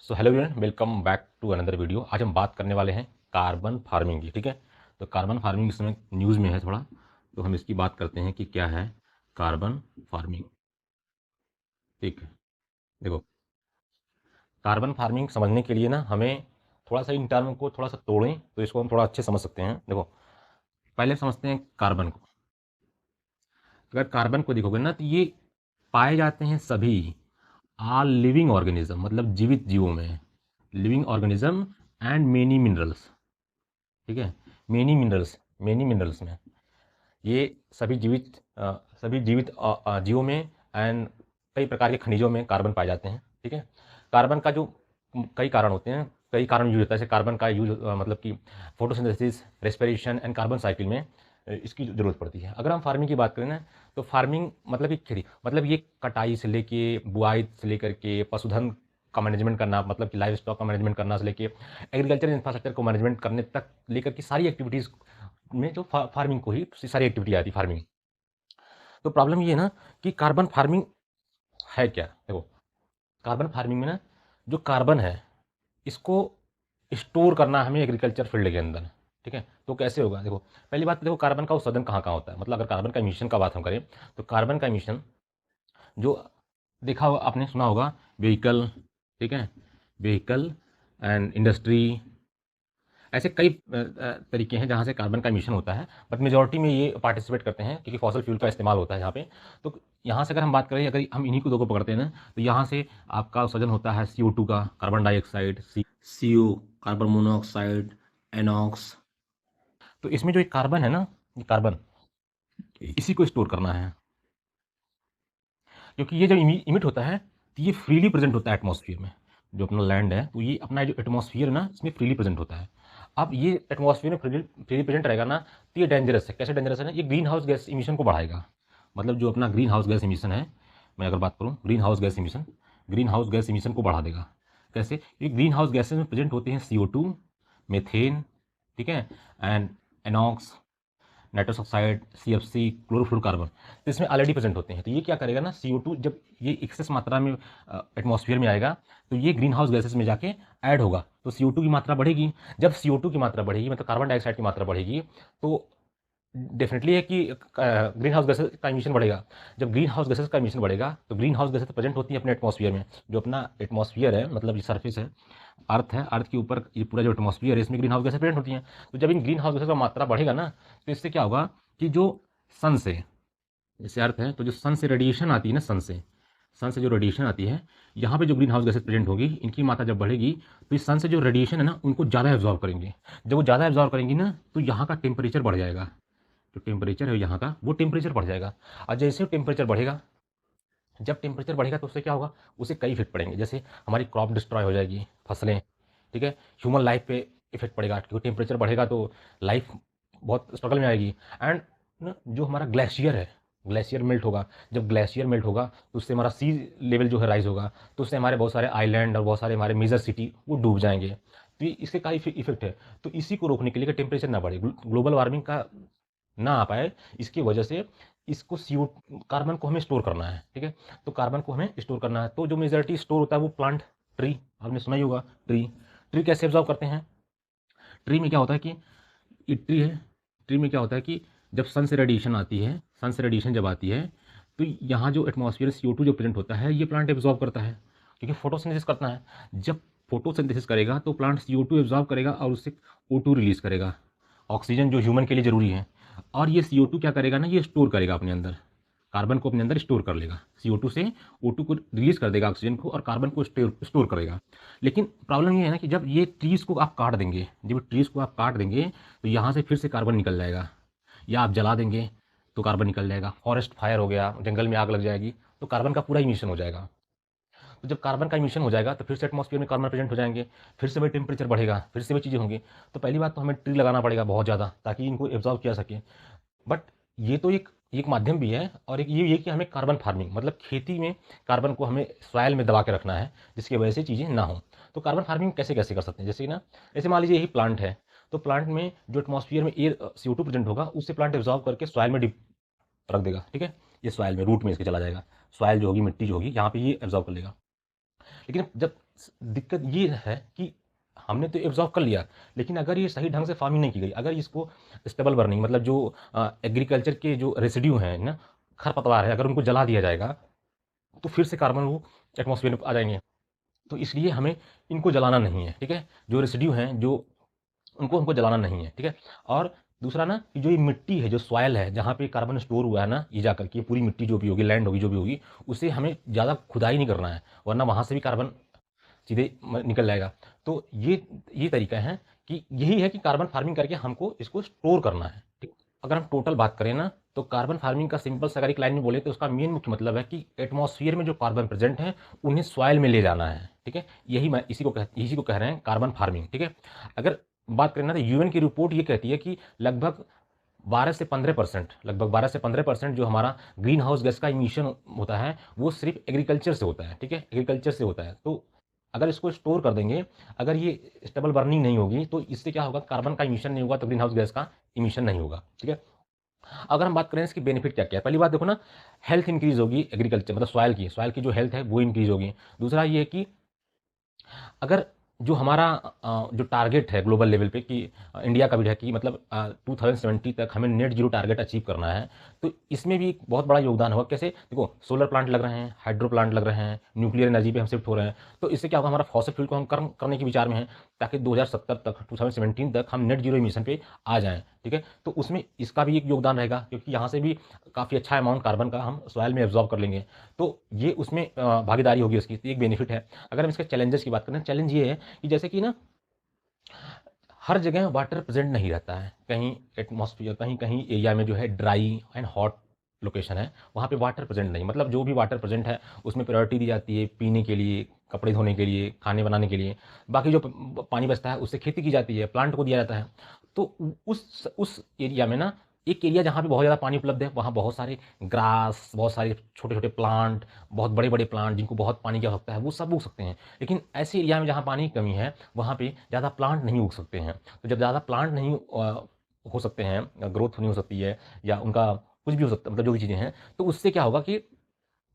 So hello everyone, welcome back to another video. आज हम बात करने वाले हैं कार्बन फार्मिंग की। ठीक है, तो कार्बन फार्मिंग इस समय न्यूज़ में है थोड़ा, तो हम इसकी बात करते हैं कि क्या है कार्बन फार्मिंग। ठीक है, देखो, कार्बन फार्मिंग समझने के लिए ना हमें थोड़ा सा इन टर्म को थोड़ा सा तोड़ें तो इसको हम थोड़ा अच्छे समझ सकते हैं। देखो, पहले समझते हैं कार्बन को। अगर कार्बन को देखोगे ना तो ये पाए जाते हैं सभी आल लिविंग ऑर्गेनिज्म, मतलब जीवित जीवों में, living organism and many minerals. ठीक है, मेनी मिनरल्स में ये सभी जीवित जीवों में एंड कई प्रकार के खनिजों में कार्बन पाए जाते हैं। ठीक है, कार्बन का जो कई कारण होते हैं, कई कारण यूज होता है। जैसे कार्बन का यूज मतलब कि photosynthesis, respiration and carbon cycle में इसकी जरूरत पड़ती है। अगर हम फार्मिंग की बात करें ना, तो फार्मिंग मतलब ये खेती, मतलब ये कटाई से लेके बुआई से लेकर के पशुधन का मैनेजमेंट करना, मतलब कि लाइव स्टॉक का मैनेजमेंट करना से लेके एग्रीकल्चर इंफ्रास्ट्रक्चर को मैनेजमेंट करने तक लेकर की सारी एक्टिविटीज़ में जो फार्मिंग को ही सारी एक्टिविटी आती है फार्मिंग। तो प्रॉब्लम ये है ना कि कार्बन फार्मिंग है क्या। देखो, कार्बन फार्मिंग में ना जो कार्बन है इसको स्टोर करना हमें एग्रीकल्चर फील्ड के अंदर। ठीक है, तो कैसे होगा। देखो, पहली बात तो देखो, कार्बन का उत्सर्जन कहाँ कहाँ होता है। मतलब अगर कार्बन का इमिशन का बात हम करें तो कार्बन का इमिशन जो देखा होगा, आपने सुना होगा, व्हीकल, ठीक है, व्हीकल एंड इंडस्ट्री, ऐसे कई तरीके हैं जहाँ से कार्बन का इमिशन होता है। बट मेजॉरिटी में ये पार्टिसिपेट करते हैं क्योंकि फॉसल फ्यूल का इस्तेमाल होता है यहाँ पे। तो यहाँ से अगर हम बात करें, अगर हम इन्हीं को दो को पकड़ते हैं ना, तो यहाँ से आपका उत्सर्जन होता है CO2 का, carbon dioxide, CO, carbon monoxide, NOx. तो इसमें जो एक कार्बन है ना, ये कार्बन, इसी को स्टोर करना है, क्योंकि ये जब इमिट होता है तो ये फ्रीली प्रेजेंट होता है एटमॉस्फेयर में। जो अपना लैंड है तो ये अपना जो एटमॉस्फेयर है ना, इसमें फ्रीली प्रेजेंट होता है। अब ये एटमॉस्फेयर में फ्रीली प्रेजेंट रहेगा ना, तो ये डेंजरस है। कैसे डेंजरस है ना, ये ग्रीन हाउस गैस इमिशन को बढ़ाएगा। मतलब जो अपना ग्रीन हाउस गैस इमिशन है, मैं अगर बात करूँ ग्रीन हाउस गैस इमिशन को बढ़ा देगा। कैसे, ये ग्रीन हाउस गैसेज में प्रेजेंट होते हैं CO2, मीथेन, ठीक है, and NOx, nitrous oxide, CFC, chlorofluorocarbon. तो इसमें ऑलरेडी प्रेजेंट होते हैं। तो ये क्या करेगा ना, CO2 जब ये एक्सेस मात्रा में एटमॉस्फेयर में आएगा तो ये ग्रीन हाउस गैसेस में जाके ऐड होगा, तो CO2 की मात्रा बढ़ेगी। जब CO2 की मात्रा बढ़ेगी, मतलब कार्बन डाइऑक्साइड की मात्रा बढ़ेगी, तो डेफिनेटली है कि ग्रीन हाउस गैसेस का इमिशन बढ़ेगा। जब ग्रीन हाउस गैसेस का इमिशन बढ़ेगा तो ग्रीन हाउस गैसेस प्रेजेंट होती है अपने एटमॉस्फेयर में। जो अपना एटमॉस्फेयर है, मतलब ये सरफेस है, अर्थ है, अर्थ के ऊपर ये पूरा जो एटमॉस्फेयर है, इसमें ग्रीन हाउस गैसेस प्रेजेंट होती हैं। तो जब इन ग्रीन हाउस गैसेस का मात्रा बढ़ेगा ना, तो इससे क्या होगा कि जो सन से, जैसे अर्थ है तो जो सन से रेडिएशन आती है ना, सन से जो रेडिएशन आती है, यहाँ पे जो ग्रीन हाउस गैसेस प्रेजेंट होगी, इनकी मात्रा जब बढ़ेगी तो इस सन से जो रेडिएशन है ना, उनको ज़्यादा एब्जॉर्व करेंगे। जब वो ज़्यादा एब्जॉर्व करेंगी ना, तो यहाँ का टेम्परेचर बढ़ जाएगा। जो टेम्परेचर है यहाँ का, वो टेम्परेचर बढ़ जाएगा। और जैसे टेम्परेचर बढ़ेगा, जब टेम्परेचर बढ़ेगा तो उससे क्या होगा, उससे कई इफेक्ट पड़ेंगे। जैसे हमारी क्रॉप डिस्ट्रॉय हो जाएगी, फसलें, ठीक है, ह्यूमन लाइफ पे इफेक्ट पड़ेगा, क्योंकि टेम्परेचर बढ़ेगा तो लाइफ बहुत स्ट्रगल में आएगी। एंड जो हमारा ग्लेशियर है, ग्लेशियर मेल्ट होगा। जब ग्लेशियर मेल्ट होगा तो उससे हमारा सी लेवल जो है राइज होगा, तो उससे हमारे बहुत सारे आइलैंड और बहुत सारे हमारे मेजर सिटी वो डूब जाएंगे। तो इसके का इफेक्ट है। तो इसी को रोकने के लिए टेम्परेचर ना बढ़े, ग्लोबल वार्मिंग का ना आ पाए, इसकी वजह से इसको CO कार्बन को हमें स्टोर करना है। ठीक है, तो कार्बन को हमें स्टोर करना है, तो जो मेजॉरिटी स्टोर होता है वो प्लांट, ट्री, आपने सुना ही होगा, ट्री कैसे एब्जॉर्व करते हैं। ट्री में क्या होता है कि ये ट्री है, ट्री में क्या होता है कि जब सन से रेडिएशन आती है, सन से रेडिएशन जब आती है, तो यहाँ जो एटमॉस्फेयर CO2 जो प्रेजेंट होता है, ये प्लांट एब्जॉर्व करता है, क्योंकि फोटोसिंथेसिस करना है। जब फोटोसिंथेसिस करेगा तो प्लांट CO2 एब्जॉर्व करेगा और उससे O2 रिलीज करेगा, ऑक्सीजन जो ह्यूमन के लिए ज़रूरी है। और ये CO2 क्या करेगा ना, ये स्टोर करेगा अपने अंदर, कार्बन को अपने अंदर स्टोर कर लेगा। CO2 से O2 को रिलीज कर देगा, ऑक्सीजन को, और कार्बन को स्टोर करेगा। लेकिन प्रॉब्लम ये है ना कि जब ये ट्रीज़ को आप काट देंगे, जब ट्रीज़ को आप काट देंगे तो यहाँ से फिर से कार्बन निकल जाएगा, या आप जला देंगे तो कार्बन निकल जाएगा। फॉरेस्ट फायर हो गया, जंगल में आग लग जाएगी, तो कार्बन का पूरा इमिशन हो जाएगा। तो जब कार्बन का इमिशन हो जाएगा तो फिर से एटमॉस्फेयर में कार्बन प्रेजेंट हो जाएंगे, फिर से वही टेम्परेचर बढ़ेगा, फिर से वही चीज़ें होंगी। तो पहली बात तो हमें ट्री लगाना पड़ेगा बहुत ज़्यादा, ताकि इनको एब्जॉर्व किया सके। बट ये तो एक एक माध्यम भी है, और एक ये कि हमें कार्बन फार्मिंग, मतलब खेती में कार्बन को हमें सॉइल में दबा के रखना है, जिसकी वजह से चीज़ें ना हो। तो कार्बन फार्मिंग कैसे कैसे कर सकते हैं, जैसे ना, जैसे मान लीजिए यही प्लांट है, तो प्लांट में जो एटमॉस्फेयर में एयर CO2 प्रेजेंट होगा, उससे प्लांट एब्जॉर्व करके सॉइल में डिप रख देगा। ठीक है, ये सॉइल में रूट में इसके चला जाएगा, सॉइल जो होगी, मिट्टी जो होगी, यहाँ पे ये एब्जॉर्व कर लेगा। लेकिन जब दिक्कत ये है कि हमने तो एब्ज़ॉर्ब कर लिया, लेकिन अगर ये सही ढंग से फार्मिंग नहीं की गई, अगर इसको स्टेबल बर्निंग मतलब जो एग्रीकल्चर के जो रेसिड्यू हैं ना, खरपतवार है, अगर उनको जला दिया जाएगा, तो फिर से कार्बन वो एटमॉस्फेयर में आ जाएँगे। तो इसलिए हमें इनको जलाना नहीं है, ठीक है? जो रेसिड्यू हैं, जो उनको हमको जलाना नहीं है, ठीक है? और दूसरा ना कि जो ये मिट्टी है, जो सॉइल है, जहाँ पे कार्बन स्टोर हुआ है ना, ये जाकर के पूरी मिट्टी जो भी होगी, लैंड होगी, जो भी होगी, उसे हमें ज़्यादा खुदाई नहीं करना है, वरना वहाँ से भी कार्बन सीधे निकल जाएगा। तो ये तरीका है कि यही है कि कार्बन फार्मिंग करके हमको इसको स्टोर करना है, ठीक। अगर हम टोटल बात करें ना, तो कार्बन फार्मिंग का सिंपल सा अगर एक लाइन में बोले तो उसका मेन मुख्य मतलब है कि एटमॉस्फेयर में जो कार्बन प्रेजेंट है उन्हें सॉइल में ले जाना है, ठीक है। यही मैं इसी को कह रहे हैं कार्बन फार्मिंग, ठीक है। अगर बात करें ना तो यूएन की रिपोर्ट ये कहती है कि लगभग 12 से 15% जो हमारा ग्रीन हाउस गैस का इमिशन होता है वो सिर्फ एग्रीकल्चर से होता है, ठीक है, एग्रीकल्चर से होता है। तो अगर इसको स्टोर कर देंगे, अगर ये स्टेबल बर्निंग नहीं होगी तो इससे क्या होगा, कार्बन का इमिशन नहीं होगा तो ग्रीन हाउस गैस का इमिशन नहीं होगा, ठीक है। अगर हम बात करें इसकी बेनिफिट क्या क्या है, पहली बात देखो ना, हेल्थ इंक्रीज होगी, एग्रीकल्चर मतलब सॉइल की जो हेल्थ है वो इंक्रीज होगी। दूसरा ये है कि अगर जो हमारा जो टारगेट है ग्लोबल लेवल पे कि इंडिया का भी है कि मतलब 2070 तक हमें नेट जीरो टारगेट अचीव करना है, तो इसमें भी एक बहुत बड़ा योगदान होगा। कैसे? देखो, सोलर प्लांट लग रहे हैं, हाइड्रो प्लांट लग रहे हैं, न्यूक्लियर एनर्जी पे हम शिफ्ट हो रहे हैं, तो इससे क्या होगा, हमारा फॉसिल फ्यूल को हम करने के विचार में हैं, ताकि 2070 तक 2017 तक हम नेट जीरो इमिशन पे आ जाएँ, ठीक है? तो उसमें इसका भी एक योगदान रहेगा, क्योंकि यहाँ से भी काफ़ी अच्छा अमाउंट कार्बन का हम सॉइल में एब्ज़ॉर्ब कर लेंगे, तो ये उसमें भागीदारी होगी उसकी, तो एक बेनिफिट है। अगर हम इसके चैलेंजेस की बात करें, चैलेंज ये है कि जैसे कि ना हर जगह वाटर प्रेजेंट नहीं रहता है, कहीं एटमॉस्फेयर कहीं कहीं एरिया में जो है ड्राई एंड हॉट लोकेशन है, वहाँ पे वाटर प्रेजेंट नहीं, मतलब जो भी वाटर प्रेजेंट है उसमें प्रायोरिटी दी जाती है पीने के लिए, कपड़े धोने के लिए, खाने बनाने के लिए। बाकी जो पानी बचता है उससे खेती की जाती है, प्लांट को दिया जाता है। तो उस एरिया में ना, एक एरिया जहाँ पे बहुत ज़्यादा पानी उपलब्ध है, वहाँ बहुत सारे ग्रास, बहुत सारे छोटे छोटे प्लांट, बहुत बड़े बड़े प्लांट जिनको बहुत पानी की आवश्यकता है, वो सब उग सकते हैं। लेकिन ऐसे एरिया में जहाँ पानी की कमी है, वहाँ पे ज़्यादा प्लांट नहीं उग सकते हैं। तो जब ज़्यादा प्लांट नहीं हो सकते हैं, ग्रोथ नहीं हो सकती है, या उनका कुछ भी हो सकता है, मतलब जो भी चीज़ें हैं, तो उससे क्या होगा कि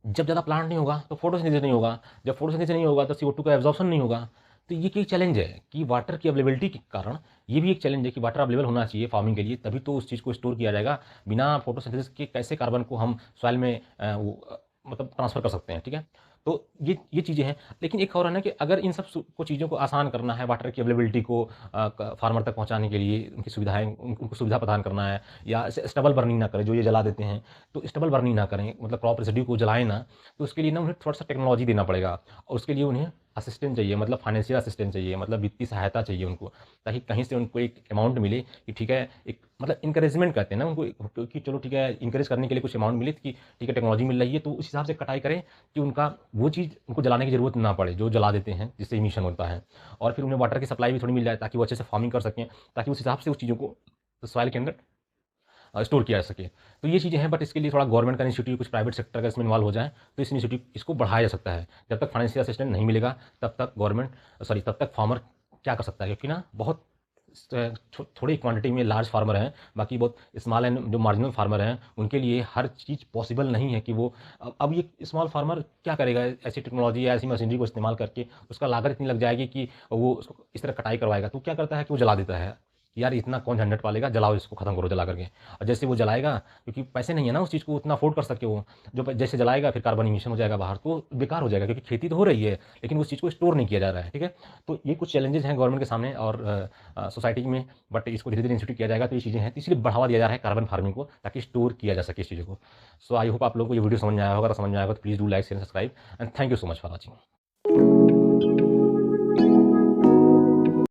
जब ज़्यादा प्लांट नहीं होगा तो फोटोसिंथेसिस नहीं होगा, जब फोटोसिंथेसिस नहीं होगा तो CO2 का एब्जॉर्प्शन नहीं होगा। तो ये एक चैलेंज है कि वाटर की अवेलेबिलिटी के कारण, ये भी एक चैलेंज है कि वाटर अवेलेबल होना चाहिए फार्मिंग के लिए, तभी तो उस चीज़ को स्टोर किया जाएगा। बिना फोटोसिंथेसिस के कैसे कार्बन को हम सॉइल में मतलब ट्रांसफ़र कर सकते हैं, ठीक है? तो ये चीज़ें हैं। लेकिन एक और है ना कि अगर इन सब को चीज़ों को आसान करना है, वाटर की अवेलेबिलिटी को फार्मर तक पहुँचाने के लिए उनकी सुविधाएँ उनको सुविधा प्रदान करना है, या स्टबल बर्निंग ना करें, जो ये जला देते हैं, तो स्टबल बर्निंग ना करें, मतलब क्रॉप रेसिड्यू को जलाएँ ना, तो उसके लिए ना उन्हें थोड़ा-सा टेक्नोलॉजी देना पड़ेगा, और उसके लिए उन्हें असिस्टेंस चाहिए, मतलब फाइनेंशियल असिस्टेंस चाहिए, मतलब वित्तीय सहायता चाहिए उनको, ताकि कहीं से उनको एक अमाउंट मिले कि ठीक है, एक मतलब एनकरेजमेंट कहते हैं ना उनको कि चलो ठीक है, एनकरेज करने के लिए कुछ अमाउंट मिले कि ठीक है, टेक्नोलॉजी मिल रही है, तो उस हिसाब से कटाई करें कि उनका वो चीज़ उनको जलाने की ज़रूरत ना पड़े, जो जला देते हैं, जिससे इमिशन होता है। और फिर उन्हें वाटर की सप्लाई भी थोड़ी मिल जाए, ताकि वो अच्छे से फार्मिंग कर सकें, ताकि उस हिसाब से उस चीज़ों को सॉइल के अंदर स्टोर किया जा सके। तो ये चीज़ें हैं, बट इसके लिए थोड़ा गवर्नमेंट का इनिशिएटिव, कुछ प्राइवेट सेक्टर का इसमें इन्वॉल्व हो जाए, तो इस इनिशिएटिव इसको बढ़ाया जा सकता है। जब तक फाइनेंशियल असिस्टेंस नहीं मिलेगा, तब तक फार्मर क्या कर सकता है, क्योंकि ना बहुत थोड़ी क्वांटिटी में लार्ज फार्मर हैं, बाकी बहुत स्मॉल एंड जो मार्जिनल फार्मर हैं, उनके लिए हर चीज़ पॉसिबल नहीं है कि वो अब ये स्मॉल फार्मर क्या करेगा, ऐसी टेक्नोलॉजी या ऐसी मशीनरी को इस्तेमाल करके उसका लागत इतनी लग जाएगी कि वो उसको इस तरह कटाई करवाएगा, तो क्या करता है कि वो जला देता है। यार इतना कौन झंझट पालेगा, जलाओ इसको, खत्म करो जला करके। और जैसे वो जलाएगा, क्योंकि पैसे नहीं है ना उस चीज़ को उतना अफोर्ड कर सके वो, जैसे जलाएगा फिर कार्बन इमिशन हो जाएगा बाहर, तो बेकार हो जाएगा, क्योंकि खेती तो हो रही है लेकिन उस चीज़ को स्टोर नहीं किया जा रहा है, ठीक है। तो ये कुछ चैलेंजेस हैं गवर्नमेंट के सामने और सोसाइटी में, बट इसको धीरे धीरे इंस्टीट्यूट किया जाएगा, तो ये चीज़ें हैं, तो इसलिए बढ़ावा दिया जा रहा है कार्बन फार्मिंग को, ताकि स्टोर किया जा सके इस चीज़ों को। सो आई होप आप लोगों को ये वीडियो समझ में आया होगा, अगर समझ में आया होगा तो please do like share subscribe, and thank you so much for watching.